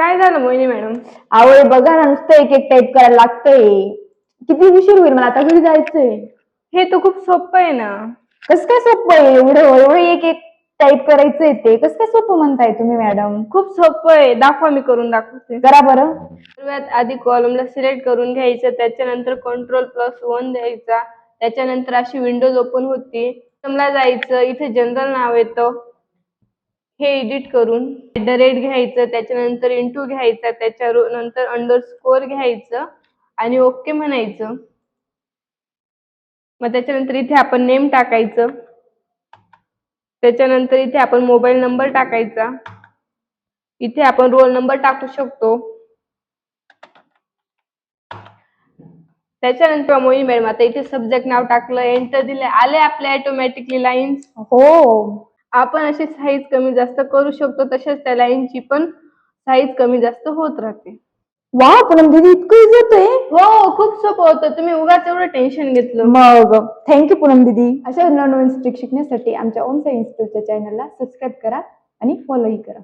काय झालं मोहिनी मॅडम? आवड बघा ना, नुसतं एक एक टाईप करायला लागतंय. किती उशीर होईल, मला आता घरी जायचंय. हे तर खूप सोपं आहे ना. कसं काय सोपं आहे? एवढं एवढं एक एक टाईप करायचंय ते कसं काय सोपं म्हणताय तुम्ही मॅडम? खूप सोपं आहे, दाखवा, मी करून दाखवते. करा बरं. सर्वात आधी कॉलमला सिलेक्ट करून घ्यायचं, त्याच्यानंतर Ctrl+1 द्यायचा, त्याच्यानंतर अशी विंडोज ओपन होती. मला जायचं, इथे जनरल नाव येतं, हे एडिट करून रेट घ्यायचं, त्याच्यानंतर इंटू घ्यायचा, त्याच्यानंतर अंडरस्कोर घ्यायचं आणि ओके म्हणायचं. मग त्याच्यानंतर इथे आपण नेम टाकायचं, त्याच्यानंतर इथे आपण मोबाईल नंबर टाकायचा, इथे आपण रोल नंबर टाकू शकतो. त्याच्यानंतर मोहिनी मॅडम आता इथे सब्जेक्ट नाव टाकलं, एंटर दिले, आले आपले ऑटोमॅटिकली लाईन्स. हो, आपण अशी साईज कमी जास्त करू शकतो, तसेच त्या लाईनची पण साईज कमी जास्त होत राहते. वा पूनम दीदी, इतकं इझी होतंय? हो, खूप सोपं होतं. तुम्ही उगाच एवढं टेन्शन घेतलं. मग थँक्यू पूनम दीदी. अशा नवनवीन ट्रिक शिकण्यासाठी आमच्या ओम सायन्स स्कूलच्या चॅनलला सबस्क्राईब करा आणि फॉलोही करा.